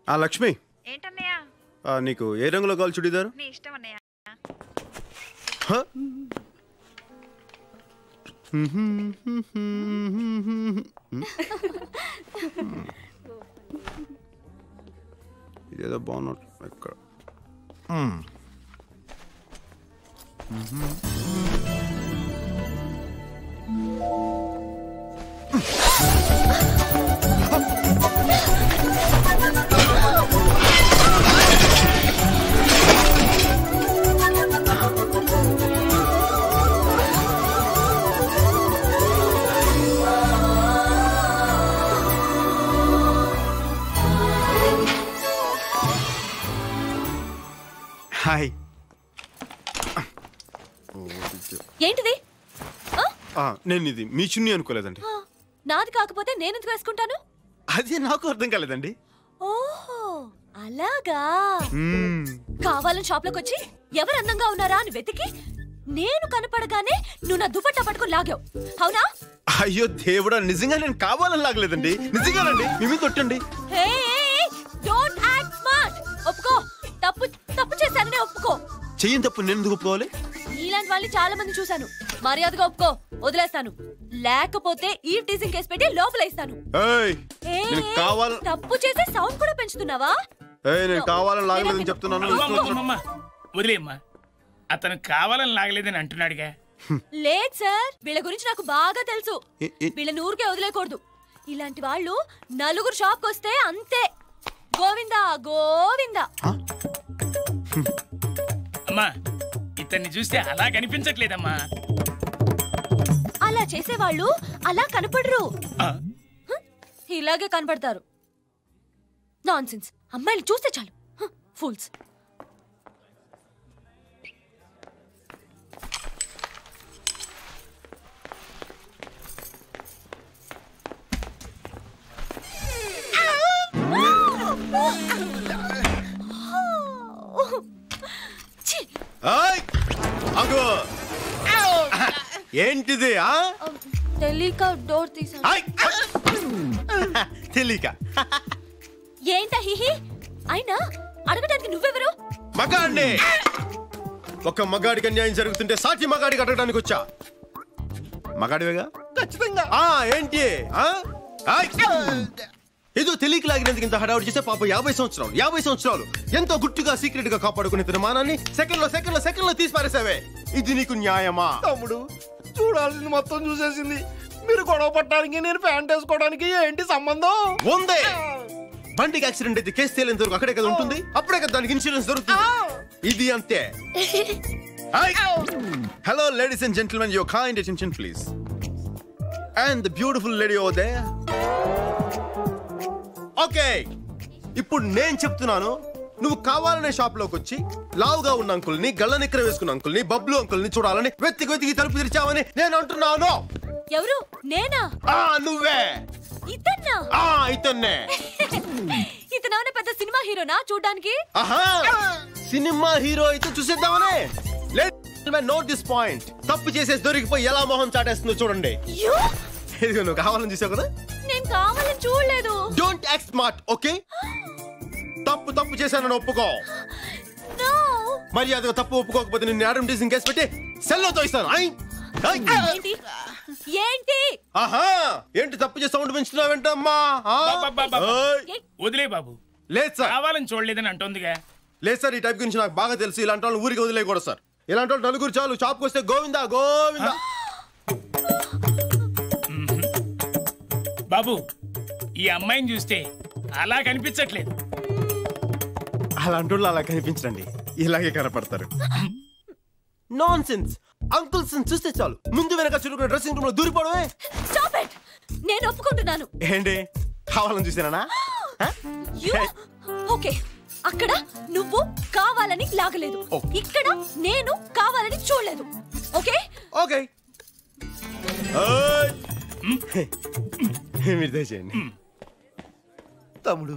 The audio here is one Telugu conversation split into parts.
లక్ష్మి ఏంటన్నయ్య నీకు ఏ రంగులో కావాలి చుడీదారు? నీ ఇష్టం అన్నయ్య. ఇదేదో బాగున్నట్టు ఇక్కడ. హాయ్. ఏంటిది? నేను ఇది మీ చున్నీ అనుకోలేదండి. నాది కాకపోతే నేను ఎందుకు వేసుకుంటాను? అది నాకు అర్థం కాలేదండి. ఓహో అలాగా. కావాలని షాప్ లోకి వచ్చి ఎవరు అందంగా ఉన్నారా అని వెతికి నేను కనపడగానే నువ్వు నా దుపట్టా పట్టుకుని లాగావు, అవునా? అయ్యో దేవుడా, నిజంగా నేను కావాలని లాగలేదండి. నిజంగానండి, మీ మీద తొట్టండి. Don't act smart. ఒప్పుకో, తప్పు తప్పు చేశాననే ఒప్పుకో. చెయ్యని తప్పు నేను ఎందుకు ఒప్పుకోవాలి? ఇలాంటి వాళ్ళని చాలా మంది చూశాను. మర్యాదగా ఒప్పుకో, వదిలేస్తాను. లేకపోతే ఈ టీజింగ్ కేసు పెట్టి లోపలేస్తాను. తప్పు చేసే సౌండ్ కూడా పెంచుతున్నావా? నేను కావాలని లాగలేదని చెప్తున్నాను. వదిలేమ్మా, అతను కావాలని లాగలేదని అంటున్నాడుగా. లేదు సార్, వీళ్ళ గురించి నాకు బాగా తెలుసు. వీళ్ళని ఊరికే వదిలేకూడదు. ఇలాంటి వాళ్ళు నలుగురు షాప్కి వస్తే అంతే, గోవిందా గోవిందా. అమ్మా, ఇతన్ని చూస్తే అలా కనిపించట్లేదమ్మా. అలా చేసేవాళ్ళు అలా కనపడరు, ఇలాగే కనపడతారు. నాన్సెన్స్. అమ్మాయిలు చూస్తే చాలు ఫూల్స్. ఏంటిది? తెలియక డోర్ తీసా. తెలియక ఏంటా హిహి? అయినా అడగడానికి నువ్వెవరు? మగాడిని. ఒక మగాడికి అన్యాయం జరుగుతుంటే సాటి మగాడికి అడగడానికి వచ్చా. మగాడివేగా? ఖచ్చితంగా. ఏంటి ఏదో తెలియక లాగినందుకు ఇంత హడావుడి చేస్తే పాప 50 సంవత్సరాలు ఎంతో గుట్టుగా సీక్రెట్ గా కాపాడుకునే తన మానాన్ని సెకండ్ లో తీసి పారేసావే. ఇది నీకు న్యాయమా? తమ్ముడు, చూడాల్సింది మొత్తం చూసేసింది. మీరు గొడవ పట్టడానికి నేను ప్యాంట్ వేసుకోవడానికి ఏంటి సంబంధం? ఉందే. బండికి యాక్సిడెంట్ అయితే కేసు తేలేంత వరకు అక్కడే కదా ఉంటుంది. అప్పుడే కదా దానికి ఇన్సూరెన్స్ దొరుకుతుంది. ఇది అంతే. Hello ladies and gentlemen, your kind attention please. And the beautiful lady over there. Okay, ఇప్పుడు నేను చెప్తున్నాను. నువ్వు కావాలనే షాప్ లోకి వచ్చి లావుగా ఉన్న అంకుల్ని, గళ్ళ నిక్కర వేసుకున్న అంకుల్ని, బబ్లు అంకుల్ని చూడాలని వెతికి తలుపు తెరిచావని నేను అంటున్నాను. ఎవరు? నేనా? నువ్వే. ఇతన్నా? ఇతన్నే. ఇతను పెద్ద సినిమా హీరోనా చూడ్డానికి? సినిమా హీరో అయితే చూసేద్దామనే. Note this point. తప్పు చేసేసి దొరికిపోయి ఎలా మొహం చాటేస్తుందో చూడండి. నువ్వు కావాలని చూసావు కదా? నేను కావాలని చూడలేదు. Don't act smart, okay? తప్పు చేశానని ఒప్పుకో. మర్యాదగా తప్పు ఒప్పుకోకపోతే నిన్ను యాడమ్ టీజింగ్ కేసు పెట్టి సెల్లో తోయిస్తాను. ఏంటి తప్పు చేసి సౌండ్ పెంచుతున్నావేంటమ్మా? వదిలే బాబు. లేదు సార్, కావాలని చూడలేదని అంటోందిగా. లేదు సార్, ఈ టైప్ గురించి నాకు బాగా తెలుసు. ఇలాంటి వాళ్ళు ఊరికి వదిలేయకూడదు సార్. ఇలాంటి వాళ్ళు నలుగురు చాలు. షాప్కి వస్తే గోవిందా గోవిందా. బాబు, ఈ అమ్మాయిని చూస్తే అలా కనిపించట్లేదు. అలాంటి వాళ్ళు అలా కనిపించండి, ఇలాగే కనపడతారు. నాన్సెన్స్. అంకుల్స్ చూస్తే చాలు ముందు వెనక చురుకున్న డ్రెస్సింగ్ రూమ్ లో దూరిపోవడమే. Stop it. నేను ఒప్పుకుంటున్నాను. ఏంటి కావాలని చూసానా? ఓకే, అక్కడ నువ్వు కావాలని లాగలేదు, ఇక్కడ నేను కావాలని చూడలేదు. ఓకే ఓకే మీరు దయచేయండి. తమ్ముడు,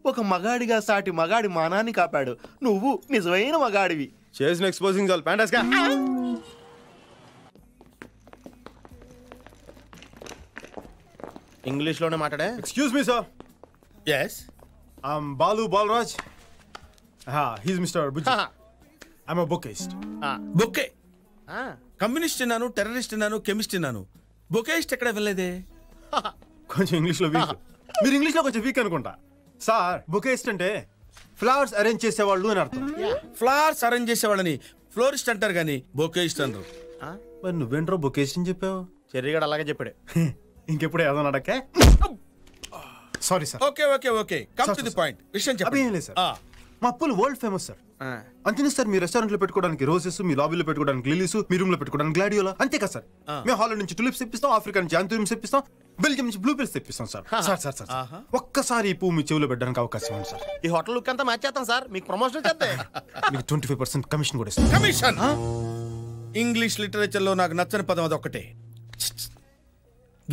ఒక మగాడిగా సాటి మగాడి మానాన్ని కాపాడు. నువ్వు నిజమైన మగాడివి. చేసిన ఎక్స్పోజింగ్ చాలు. ప్యాంటాస్గా ఇంగ్లీష్ లోనే మాట్లాడే. Excuse me sir. Yes. Balu Balraj. He's Mr. Bujji. I'm a bookist. Bouquet communist అన్నాను, టెర్రరిస్ట్ అన్నాను, కెమిస్ట్ అన్నాను, బొకేస్ట్ ఎక్కడ వెళ్ళలేదే. కొంచెం ఇంగ్లీష్లో వీక్. మీరు ఇంగ్లీష్లో కొంచెం వీక్ అనుకుంటా. సార్ బొకేస్ట్ అంటే ఫ్లవర్స్ అరేంజ్ చేసేవాళ్ళు అని అర్థం. ఫ్లవర్స్ అరేంజ్ చేసేవాళ్ళని ఫ్లోరిస్ట్ అంటారు కానీ బొకేస్ట్ అనరు. మరి నువ్వేంట్రో బొకేస్ట్ అని చెప్పావు? చెర్రిగాడు అలాగే చెప్పాడు. ఇంకెప్పుడు ఏదో అడక్కే. Sorry sir. Okay okay okay come to the point. విషయం అవి ఏం చెప్పండి. లేదు సార్. మా అప్పులు వరల్డ్ ఫేమస్ సార్. అంతేనా సార్? మీ రెస్టారెంట్ లో పెట్టుకోవడానికి రోజెస్, మీ లాబీలో పెట్టుకోవడానికి లిలీస్, మీ రూమ్ లో పెట్టుకోవడానికి గ్లాడియోలా, అంతే కదా సార్? మేము హాలండ్ నుంచి టులిప్స్ తెప్పిస్తాం, ఆఫ్రికా నుంచి యాంథూరియం తెప్పిస్తాం, బెల్జియం నుంచి బ్లూ పిల్స్ తెప్పిస్తాం సార్. సార్ సార్ సార్ ఒక్కసారి ఈ పువ్వు మీ చెవులో పెట్టడానికి అవకాశం ఉంది సార్. ఈ హోటల్ లుక్ అంతా మార్చేస్తాం సార్, మీకు ప్రమోషన్ చేస్తే మీకు 25% కమిషన్ కూడా ఇస్తాం. కమిషన్ ఇంగ్లీష్ లిటరేచర్ లో నాకు నచ్చని పదం అది ఒక్కటే.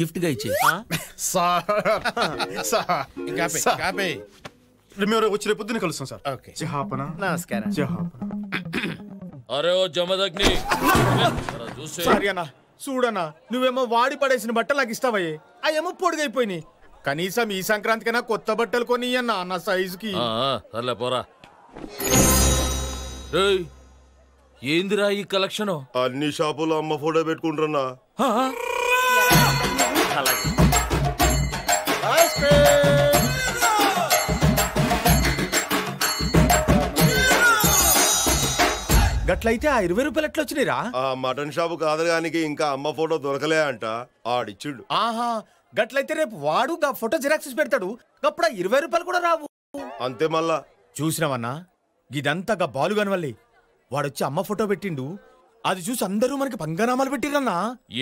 గిఫ్ట్ గా ఇచ్చే మేము వచ్చి రేపు పొద్దున్న కలుస్తాం సార్. ఓకే. జహాపన నమస్కారం. జహాపన. అరే ఓ జమదగ్ని సారీ అన్న, చూడన్నా నువ్వేమో వాడి పడేసిన బట్టలు నాకు ఇస్తావయ్యే, అవేమో పొడిగైపోయినాయి. కనీసం ఈ సంక్రాంతికైనా కొత్త బట్టలు కొని అన్న నా సైజుకి. సర్లే పోరా. రేయ్, ఏందిరా ఈ కలెక్షన్? అన్ని షాపులో అమ్మ ఫోటో పెట్టుకుంటున్నా. గట్లయితే ఆ 20 రూపాయలు ఎట్లా వచ్చినాయిరా? ఆ మటన్ షాపు కాదడానికి ఇంకా అమ్మ ఫోటో దొరకలే అంట, ఆడిచ్చిండు. ఆహా, గట్లయితే రేపు వాడు గా ఫోటో జిరాక్స్ పెడతాడు, అప్పుడు ఆ 20 రూపాయలు కూడా రావు. అంతే మళ్ళా. చూసినావన్నా, ఇదంతా గా బాలుగాని వల్లే. వాడొచ్చి అమ్మ ఫోటో పెట్టిండు, అది చూసి అందరూ మనకి పంగనామాలు పెట్టిరన్నా.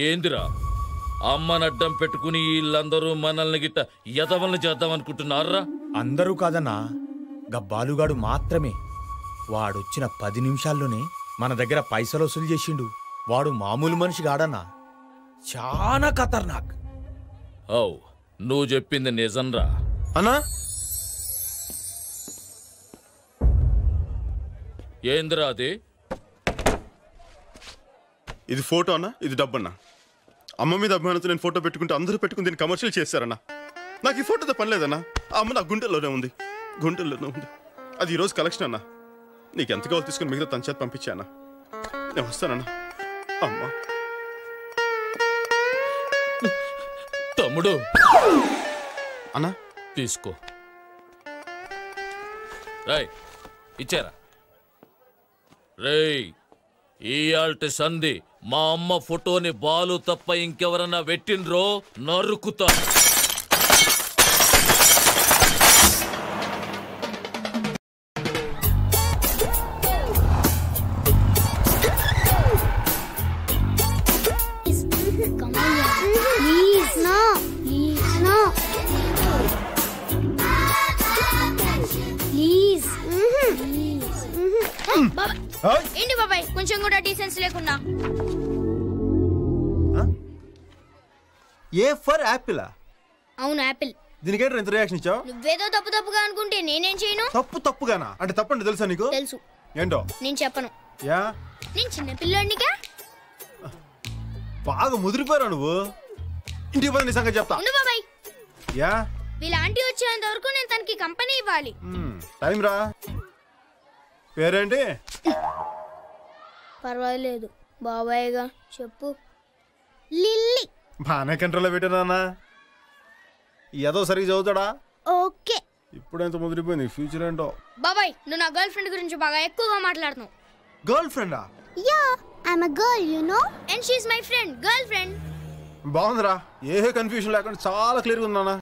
ఏందిరా అమ్మనడ్డం పెట్టుకుని వీళ్ళందరూ మనల్ని గిట్ట యదవల్ని చేద్దాం అనుకుంటున్నారా? అందరూ కాదన్నా, గా బాలుగాడు మాత్రమే. వాడొచ్చిన 10 నిమిషాల్లోనే మన దగ్గర పైసలు వసూలు చేసిండు. వాడు మామూలు మనిషి కాడన్నా, చాలా ఖతర్నాక్. ఓ, నువ్వు చెప్పింది నిజంరా? అన్నా ఏందిరా అది? ఇది ఫోటో అన్నా, ఇది డబ్బన్నా. అమ్మ మీద అభిమానంతో నేను ఫోటో పెట్టుకుంటే అందరూ పెట్టుకుని దీన్ని కమర్షియల్ చేశారన్నా. నాకు ఈ ఫోటోతో పని లేదన్నా. ఆ అమ్మ నా గుండెల్లోనే ఉంది, గుండెల్లోనే ఉంది. అది ఈరోజు కలెక్షన్ అన్నా. నీకు ఎంత కావాలి తీసుకుని మిగతా తన చేత పంపించానా. నేను వస్తానన్నా. అమ్మా తమ్ముడు అన్నా తీసుకో. రేయ్ ఇచ్చారా? రేయ్, ఇయాల్టి సంధి మా అమ్మ ఫోటోని బాలు తప్ప ఇంకెవరన్నా పెట్టిండ్రో నరుకుతా. ఏంటి బాబాయ్ కొంచెం కూడా డీసెన్స్ లేకుండా? A for Apple? అవును యాపిల్. దీనికేంటి ఎంత రియాక్షన్ ఇచ్చావు? నువ్వేదో తప్పుగా అనుకుంటే నేనేం చేయను. తప్పుగానా? అంటే తప్పండి తెలుసా నీకు? తెలుసు. ఏంటో? నేను చెప్పను. యా, నేను చిన్న పిల్లోడినిగా. బాగా ముదిరిపోయారా నువ్వు. ఇంటికి పోయి నీ సంగతి చెప్తా. ఉండు బాబాయ్. యా, వీళ్ళ ఆంటీ వచ్చేంత వరకు నేను తనకి కంపెనీ ఇవ్వాలి. టైం రా. పేరేంటి? పర్వాలేదు బాబాయ్గా చెప్పు. లిల్లీ. బాగానే కంట్రోల్లో పెట్టానా? ఏదో సరిగ్గా చదువుతాడా? ఓకే. ఇప్పుడెంత ముదిరిపోయింది, ఫ్యూచర్ ఏంటో. బాబాయ్ నువ్వు నా గర్ల్ ఫ్రెండ్ గురించి బాగా ఎక్కువగా మాట్లాడుతున్నావు. గర్ల్ ఫ్రెండా? Yeah, I'm a girl you know and she is my friend, girl friend. బాగుందిరా, ఏ కన్ఫ్యూజన్ లేకుండా చాలా క్లియర్గా ఉందన్నా.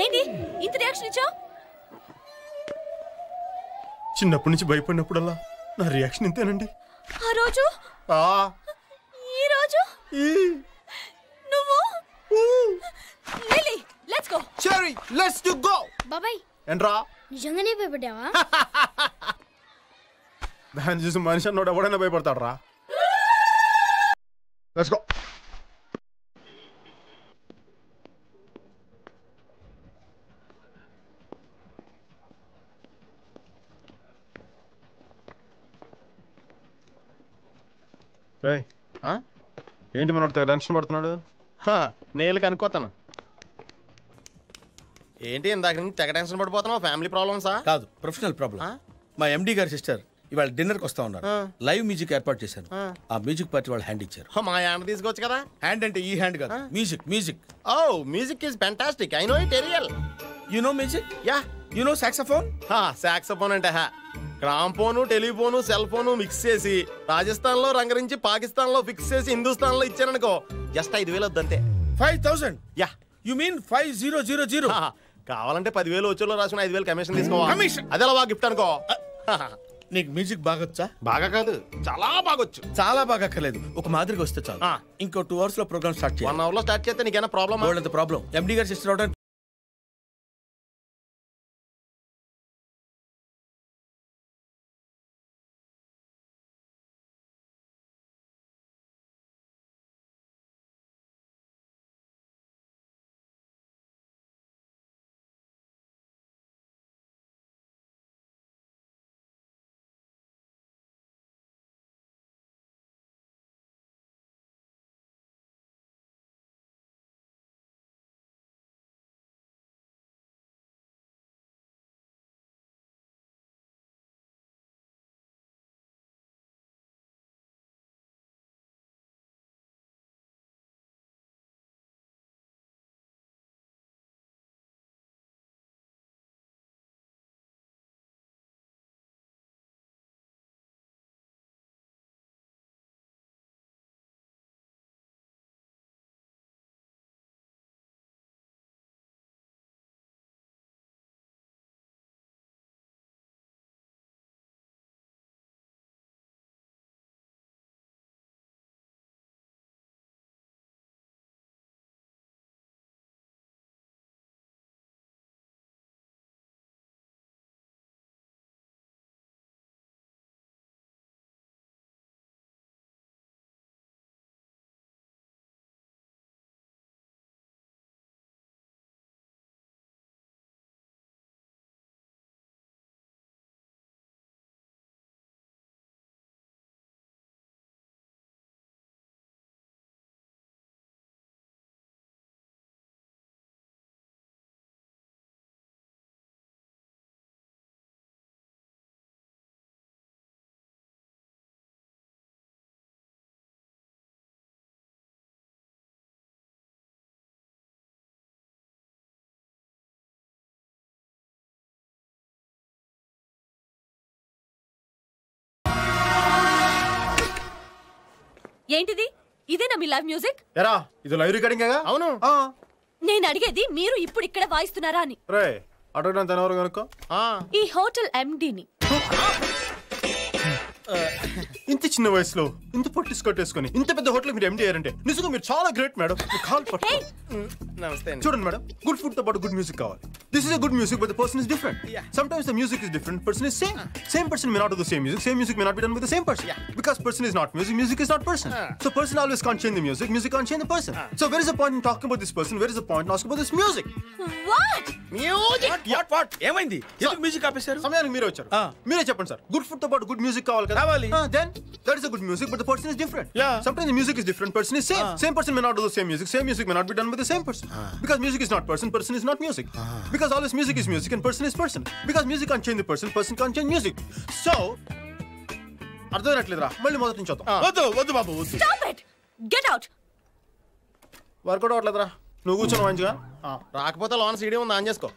ఏంటి ఇంత రియాక్షన్ ఇచ్చావు? చిన్నప్పటి నుంచి భయపడినప్పుడల్లా నా రియాక్షన్ ఇంతేనండి. ఆ రోజు, ఈ రోజు నువ్వు. Lily, let's go. Cherry, let's do go. బాబాయ్ ఏంట్రా? నిజంగానే భయపడ్డావా? దాన్ని చూసి మనిషి అన్నోడు ఎవడైనా భయపడతాడు రా. Let's go. ఏంటి మన టెన్షన్ పడుతున్నాడు? నేను కనుక్కోతాను. ఏంటి ఇందాక నుంచి తెగ టెన్షన్ పడిపోతున్నావు? ఫ్యామిలీ ప్రాబ్లమ్సా? కాదు, ప్రొఫెషనల్ ప్రాబ్లం. మా ఎండి గారి సిస్టర్ ఇవాళ డిన్నర్కి వస్తా ఉన్నారు. లైవ్ మ్యూజిక్ ఏర్పాటు చేశాను. ఆ మ్యూజిక్ పార్టీ వాళ్ళు హ్యాండ్ ఇచ్చారు. మా హ్యాండ్ తీసుకోవచ్చు కదా. హ్యాండ్ అంటే ఈ హ్యాండ్ కాదు, music. Music. Oh, music is fantastic. I know it real. You know music? Yeah. You know saxophone? Saxophone అంటే gramophone, telephone, cell phone mix చేసి రాజస్థాన్ లో రంగరించి, పాకిస్తాన్ లో ఫిక్స్ చేసి, హిందుస్థాన్ లో ఇచ్చారనుకో జస్ట్ 5,000 వద్దంతే. 5,000? యా. You mean 5000? కావాలంటే 10,000 వచ్చేలో రాసిన 5,000 కమిషన్ తీసుకోవాలి. కమిషన్? అదేలా బాగా గిఫ్ట్ అనుకో. నీకు మ్యూజిక్ బాగొచ్చా? బాగా కాదు, చాలా బాగొచ్చు. చాలా బాగా అక్కర్లేదు, ఒక మాదిరిగా వస్తే చాలు. ఇంకో 2 hours లో ప్రోగ్రామ్ స్టార్ట్ చేయాలి. 1 hour లో స్టార్ట్ చేస్తే నీకేనా ప్రాబ్లమ్? ప్రాబ్లం. ఎండి గారి సిస్టర్ అవడానికి ఏంటిది? ఇదేనా మీ లైవ్ మ్యూజిక్? ఎరా ఇది లైవ్ రికార్డింగ్? అవును. నేను అడిగేది మీరు ఇప్పుడు ఇక్కడ వాయిస్తున్నారా అని. రే అడగడానికి ఎవరు కనుక్కో. ఈ హోటల్ ఎండిని. ఇంత చిన్న వయసులో ఇంత పొట్టి స్కర్ట్ వేసుకొని ఇంత పెద్ద హోటల్ మీరు ఎండి అయ్యారంటే నిజంగా మీరు చాలా గ్రేట్ మేడం. నమస్తే. చూడండి మేడం, గుడ్ ఫుడ్ తో పాటు గుడ్ మ్యూజిక్ కావాలి. This is a good music but the person is different. Sometimes the music is different, person is same. Same person may not do the same music may not be done with the same person. Because person is not music, music is not person. So person always can't change the music can't change the person. So where is the point in talking about this person? Where is the point in asking about this music? What? What? ఏమైంది? ఎందుకు మ్యూజిక్ ఆపేశారు? సమయానికి మీరే వచ్చారు. మీరే చెప్పండి సార్. గుడ్ ఫుడ్ తో పాటు గుడ్ మ్యూజిక్ కావాలి కదా? Then that is a good music but the person is different. Sometimes the music is different, person is same. Same person may not do the same music may not be done with the same person. Because music is not person is not music. Because always music is music and person is person. Because music can't change the person can't change music. So అర్థమైనట్లేదురా? మళ్ళీ మొదటి నుంచి వద్దాం. వద్దు బాబు, వద్దు. Stop it. Get out. Workout అవ్వట్లేదురా. నువ్వు కూర్చొని మంచిగా. రాకపోతే లోన్ సీడీ ఉంది, ఆన్ చేసుకో.